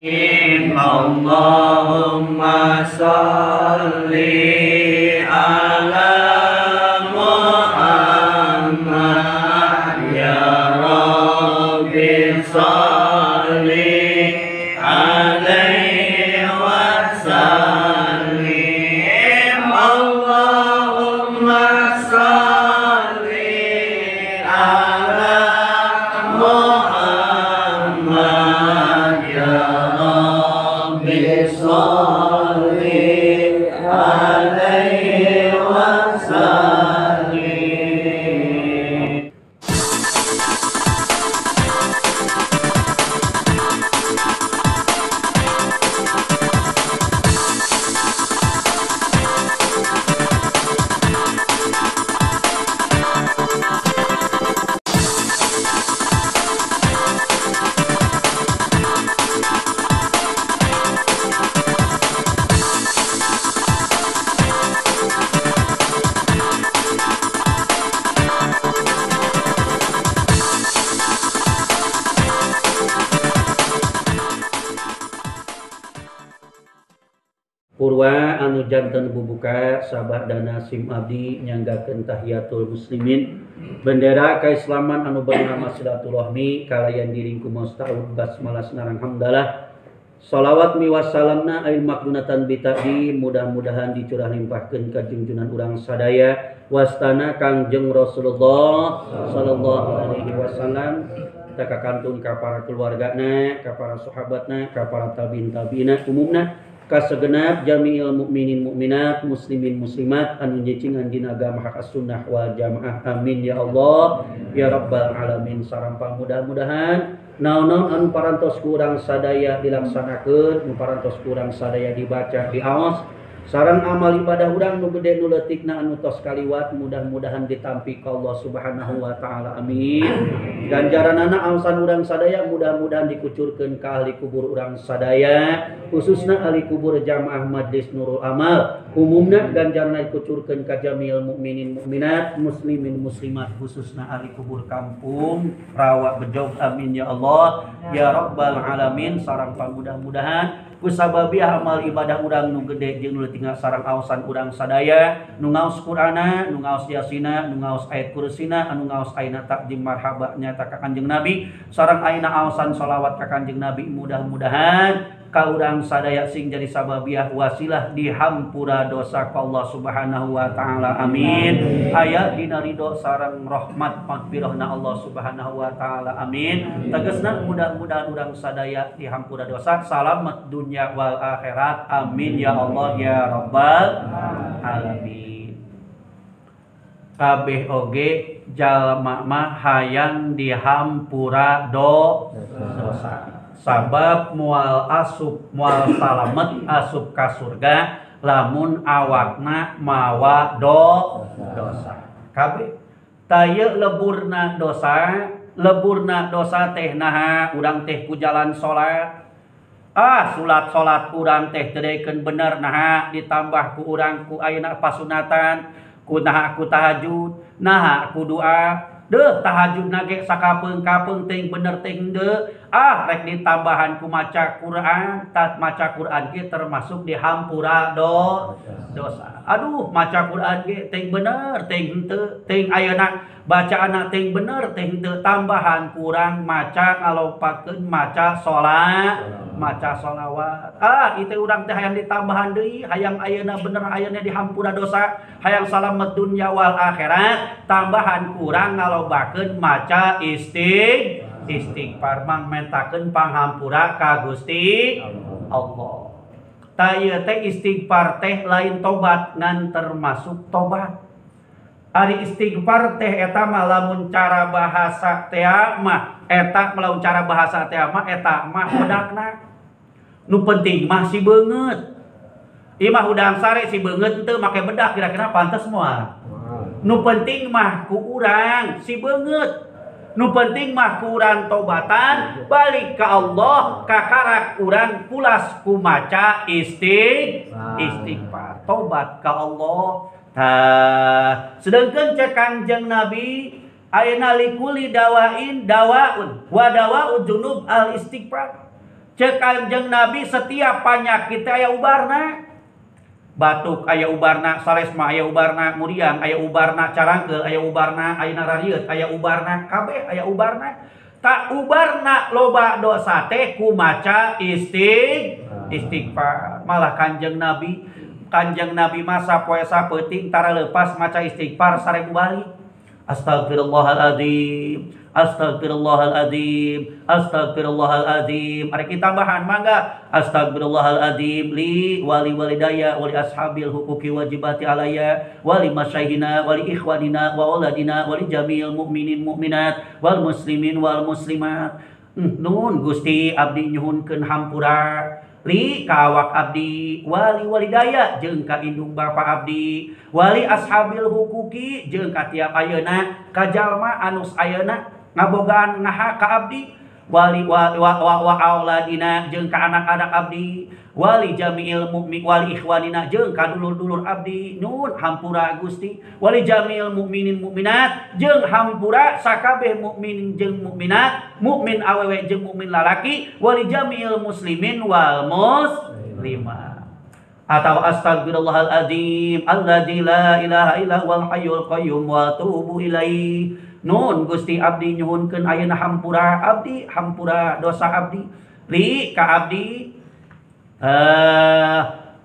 Allahumma salli ala Muhammad ya Rabbi salli alaihi wa sallim. Allahumma salli ala Muhammad ya Salli alaihi wa sallim. Purwa anu janten bubuka sabah dana sim abdi nyanggakeun tahiyatul muslimin bendera kaislaman anu bernama silaturahmi kalayan diring kumaos ta'awud basmalah senarang hamdalah shalawat miwassalamna ail makdunatan bitadi mudah-mudahan dicurah limpahkeun ka junjunan urang sadaya wastana Kangjeng Rasulullah sallallahu alaihi wasallam kita kakantun ka para keluargana ka para sahabatna ka para tabi'in tabi'ina umumna kasegenap jami'il mukminin mukminat muslimin muslimat anu nyecingan dina agama hak as-sunnah wal jamaah amin ya Allah ya rabbal alamin. Sarampa mudah-mudahan naon-naon anu parantos ku urang sadaya dilaksanakeun nu parantos ku urang sadaya dibaca diaos sareng amal ibadah urang nu gede nu leutikna anu tos kaliwat mudah-mudahan ditampi ka Allah Subhanahu wa taala amin. Ganjaranana aosan urang sadaya mudah-mudahan dikucurkeun ka ahli kubur urang sadaya khususna ahli kubur jamaah Majlis Nurul Amal umumna ganjarna dikucurkeun ka jami'il mukminin mukminat muslimin muslimat khususna ahli kubur kampung Rawa Bejog amin ya Allah ya rabbal alamin. Sareng mudah-mudahan kusababiah amal ibadah urang nu gede jeung nu tinggal sareng aosan urang sadaya nu ngaos Qur'ana nu ngaos Yasina nu ngaos ayat kursina anu ngaos ayeuna takdim marhaba nyata ka Kanjeng Nabi sareng ayeuna aosan shalawat ka Kanjeng Nabi mudah-mudahan ka urang sadaya sing jadi sababiah wasilah dihampura dosa ka Allah Subhanahu wa taala amin. Aya dina ridho sareng rahmat magfirahna Allah Subhanahu wa taala amin. Tegasna mudah-mudahan urang sadaya dihampura dosa salamet dunya wal akhirat amin ya Allah ya rabbal alamin. Kabeh oge jalma mah hayang dihampura dosa sabab mual salamet asup ka surga lamun awakna mawa dosa. Kabeh taya leburna dosa teh naha urang teh ku jalan salat salat urang teh tedekeun bener naha ditambah ku urang ku ayeuna pasunatan ku naha ku tahajud naha ku doa deuh tahajud nage sakapeung-kapeung teh bener teh henteu rek ditambahan ku maca Quran maca Quran ge termasuk dihampura dosa. Aduh maca Quran ge teh bener teh henteu teh ayeuna bacaana teh bener teh henteu tambahan kurang maca ngalopakeun maca sholawat itu urang teh hayang ditambahan deui hayang ayeuna bener ayeuna dihampura dosa hayang salamet dunya wal akhirat tambahan kurang ngalobakeun maca istighfar mangmentakeun panghampura ka Gusti Allah. Taya teh istighfar teh lain tobat ngan termasuk tobat. Ari istighfar teh eta mah lamun cara bahasa teh mah eta lamun cara bahasa teh mah eta mah bedakna. Nu penting mah si beungeut. Ieu mah udang sare si beungeut teu make bedak kira-kira pantes moal. Nu penting mah ku urang si beungeut. Nu penting mah kurang tobatan balik ke Allah kakarak kurang pulas ku maca istighfar tobat ke Allah. Sedangkan cek Kangjeng Nabi ayeuna likuli dawain dawaun wa dawa'u junub al istighfar. Cek Kanjeng Nabi setiap penyakit aya ubarna. Batuk aya ubarna, salesma aya ubarna, muriang aya ubarna, carangkeul aya ubarna, ayeuna rarieut aya ubarna, kabeh aya ubarna. Tak ubarna loba dosa teh ku maca istighfar. Malah Kanjeng Nabi masa poe sapeuting tara leupas maca istighfar 1000 balik. Astagfirullahaladzim, astagfirullahaladzim, astagfirullahaladzim. Mari kita tambahan mangga. Astagfirullahaladzim li wali walidaya wali ashabil huquqi wajibati alayya wali masyaykhina wali ikhwanina wa auladina wali jami'il mu'minin mu'minat wal muslimin wal muslimat. Nun Gusti abdi nyuhunkeun hampura li kawak abdi wali walidaya jeung ka indung bapa abdi wali ashabil huquqi jeung ka tiap ayeuna ka jalma anu ayeuna ngabogaan ngaha ka abdi wali wa auladina jeung ka anak-anak abdi wali jami'il mu'min wali ikhwanina jeung ka dulur-dulur abdi. Nun hampura Gusti wali jami'il mu'minin mu'minat jeung hampura sakabeh mukmin jeung mukminat, mukmin awewe jeung mukmin lalaki, wali jami'il muslimin wal muslimat. Atau astagfirullahaladzim alladzi la ilaha illa huwal hayyul qayyum wa atubu ilaihi. Nun Gusti abdi nyuhunkeun ayeuna hampura abdi, hampura dosa abdi li ka abdi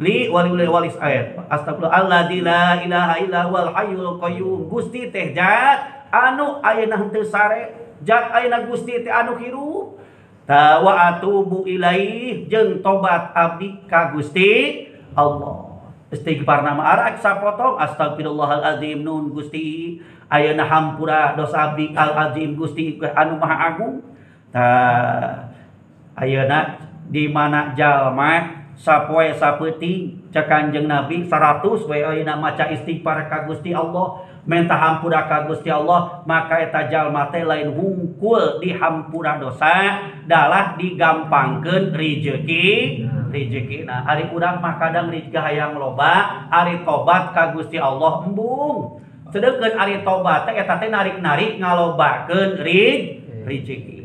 li wali ayat astagfirullah alladzi la ilaha illa huwal hayyul qayyum. Gusti teh zat anu ayeuna henteu sare, zat ayeuna Gusti teh anu hirup. Ta wa atubu ilaih jeung tobat abdi ka Gusti Allah. Istighfar nama arak sapotong astagfirullahaladzim. Nun Gusti ayeuna hampura dosa abdi al-azim Gusti anu maha agung. Ayeuna di mana jalma sapoe sapeuting cek Kanjeng Nabi 100 we ayeuna maca istighfar ka Gusti Allah, minta hampura ka Gusti Allah, maka eta jalma teh lain hungkul di hampura dosa, dalah digampangkeun rezeki. Nah, ari urang mah kadang rezeki hayang loba, ari tobat ka Gusti Allah embung. Sedeukeun ari tobat teh eta teh narik-narik ngalobakeun rezeki.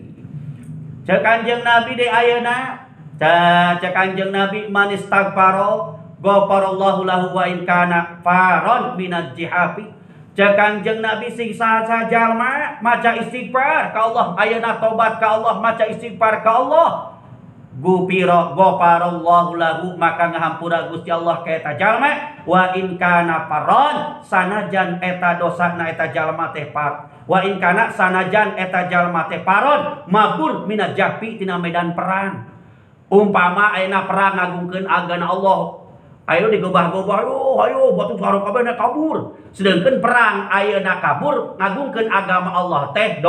Cek Kanjeng Nabi di ayeuna, cek Kanjeng Nabi man istaghfaro ghafarallahu lahu wa in kana faron minaj jihafi. Cek Kanjeng Nabi sing saha jalma maca istighfar ka Allah, ayeuna tobat ka Allah, maca istighfar ka Allah, gupiro ghafarallahu lahu maka ngahampura Gusti Allah ka eta jalma wa in kana faron sanajan eta dosana eta jalma teh wa in kana sanajan eta jalma teh paron mabur minaj jafi tina medan perang. Umpama ayeuna perang ngagungkeun agama Allah, ayo digobah-gobah, ayo batu sarung kabehna kabur. Sedangkeun perang ayeuna kabur ngagungkeun agama Allah teh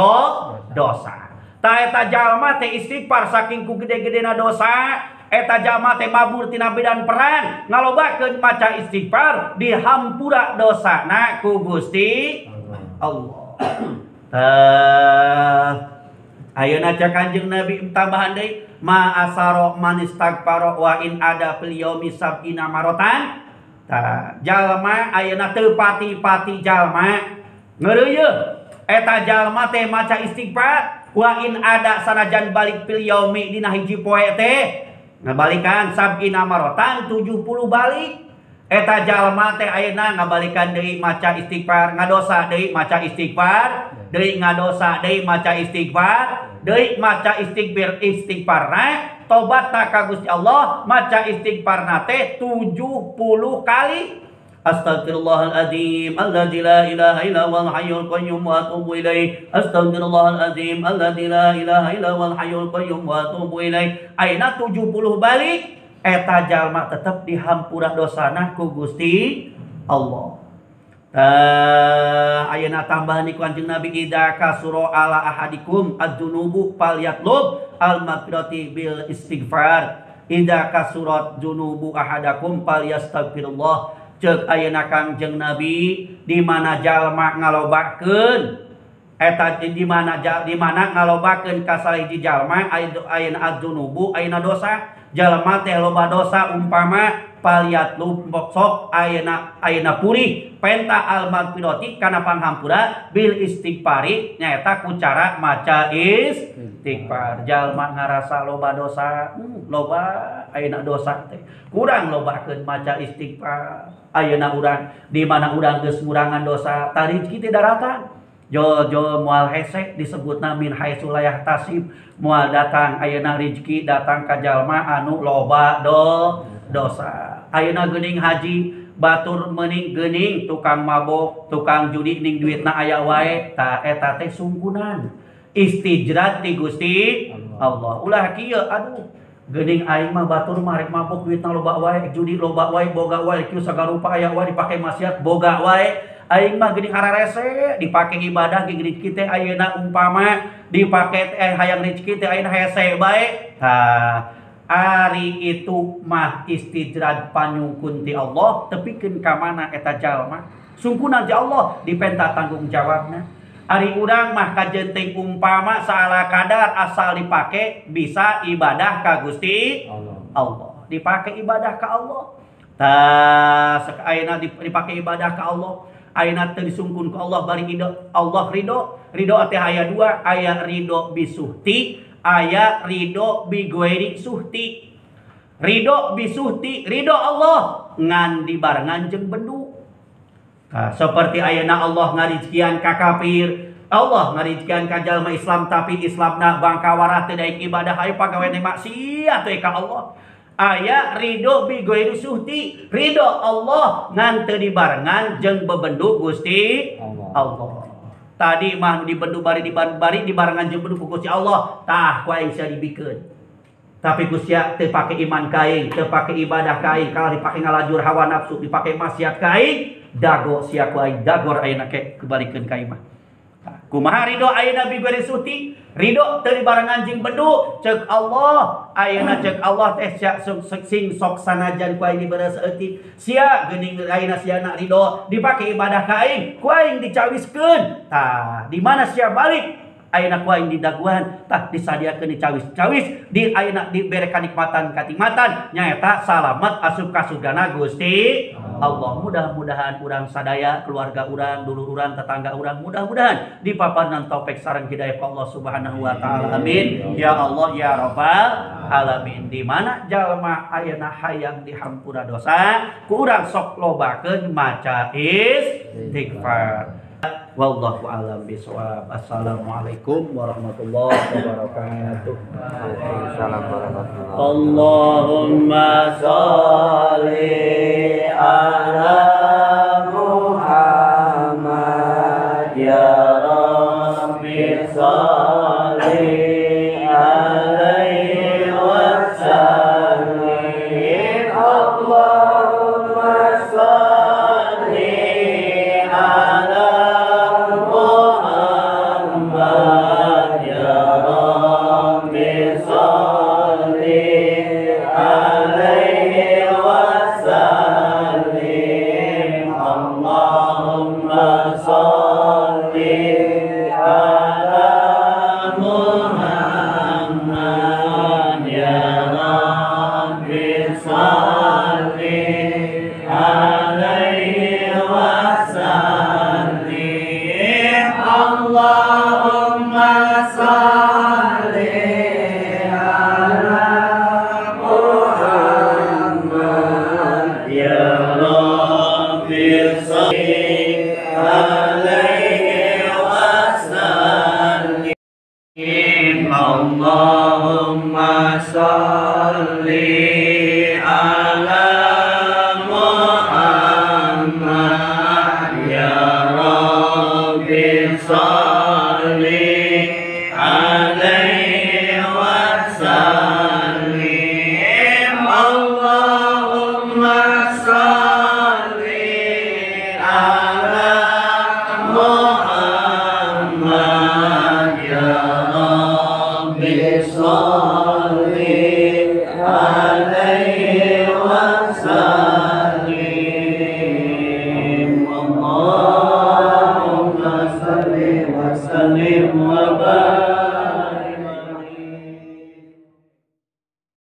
dosa. Ta eta jalma teh istighfar saking ku gede-gedena dosa, eta jalma teh mabur tina medan perang, ngalobakeun maca istighfar dihampura dosana ku Gusti Allah. Ayeuna cek Kanjeng Nabi tambahan deui ma asaro man istaghfaro wa in ada fil yaumi sab'ina marotan. Jalma ayeuna teu pati-pati jalma ngeureuyeuh eta jalma teh maca istighfar wa in ada sanajan balik fil yaumi dina hiji poe teh ngabalikan sab'ina marotan 70 balik. Eta jalma teh ayeuna ngabalikan deui maca istighfar, ngadosa deui maca istighfar, deui ngadosa deui maca istighfar, deui maca istighfarna, tobatna ka Gusti Allah, maca istighfarna teh 70 kali. Astagfirullahaladzim alladzi la ilaha illa huwal hayyul qayyum wa atubu ilaih. Astagfirullahaladzim alladzi la ilaha illa huwal hayyul qayyum wa atubu ilaih. Ayeuna 70 balik. Eta jalma tetap dihampura dosana ku Gusti Allah. Ayeuna tambahan ku Kanjeng Nabi idza kasura ala ahadikum adzunubu falyatlub al-maghfirati bil istighfar. Idza kasurat dzunubu ahadakum falyastaghfirullah. Ceuk ayeuna Kanjeng Nabi di mana jalma ngalobakeun eta di mana ngalobakeun ka salahiji jalma ayeuna adzunubu ayeuna dosa. Jalma teh loba dosa umpama paliat lu sok ayeuna purih penta al magfirati kana panghampura bil istighfari nyaeta ku cara maca istighfar. Jalma ngarasa loba dosa, loba ayeuna dosa teh kurang lobakeun maca istighfar. Ayeuna urang di mana urang geus ngurangan dosa tari kitu daratan jol moal hese disebutna min haitsu la yahtasib, moal datang ayeuna rezeki datang ka jalma anu loba dosa. Ayeuna geuning haji batur meuning geuning tukang mabok, tukang judi ning duitna aya wae, ta eta teh sungkunan istijrat ti Gusti Allah. Ulah kieu aduh geuning aing mah batur mah rek mabok duitna loba wae, judi loba wae, boga wae kieu sagarupa aya wae dipake maksiat boga wae. Aing mah geuning hararese dipake ibadah ge rezeki teh ayeuna umpama dipake hayang rezeki teh ayeuna hese bae. Tah ari itu mah istidrat panyungkun ti Allah tepikeun ka mana eta jalma sungkunan ti Allah dipenta tanggung jawabna. Ari urang mah kajenteng umpama saala kadar asal dipake bisa ibadah ka Gusti Allah. Dipake ibadah ka Allah. Tah ayeuna dipake ibadah ka Allah. Ayeuna teu disungkun ku Allah bari Allah ridho. Ridho teh aya dua, aya ridho bisuhti, aya ridho bigueri suhti. Ridho bisuhti, ridho Allah ngan dibarengan jeung bendu. Nah, seperti ayeuna Allah ngarizkian ka kafir, Allah ngarizkian ka jalma Islam tapi Islamna bangkawarah teu daek ibadah aya pagaweana maksiat teh ka Allah. Aya ridho bigueri suhti, ridho Allah ngan teu dibarengan jeung bebendu Gusti Allah. Tadi mah dibendu bari dibarengan jeung bendu ku Gusti Allah, tah ku aing sia dibikeun. Tapi ku sia teu pake iman ka aing, teu pake ibadah ka aing, kalau dipake ngalajur hawa nafsu, dipake maksiat ka aing, dago sia ku aing, dagor ayeuna ke kebalikeun ka aing mah. Kumaha ridho ayeuna bigueri suhti, ridho teu dibarengan jeung bendu ceuk Allah. Ayeuna ceuk Allah teh sing sok sanajan ku aing dibere saeutik sia geuning ayeuna sia na ridho dipake ibadah ka aing, ku aing dicawiskeun. Tah di mana sia balik ayeuna ku aing didaguan, tah disadiakeun dicawis-cawis di ayeuna dibere kanikmatan katimatan nyaeta salamet asup ka surgana Gusti Allah. Mudah-mudahan urang sadaya, keluarga urang, dulur urang, tetangga urang, mudah-mudahan dipapanan taufik sareng hidayah Allah Subhanahu wa taala. Amin. Ya Allah ya Rabbal alamin. Di mana jalma ayeuna hayang dihampura dosa, ku urang sok lobakeun maca istighfar. Wallahu a'lam bishawab. Assalamualaikum warahmatullahi wabarakatuh. Waalaikumsalam warahmatullahi wabarakatuh. Allahumma sholli ala Muhammad ya Rabbi sholli alaihi wasallim. Allahumma sholli ala Allahumma sholli ala Muhammad ya Rabbi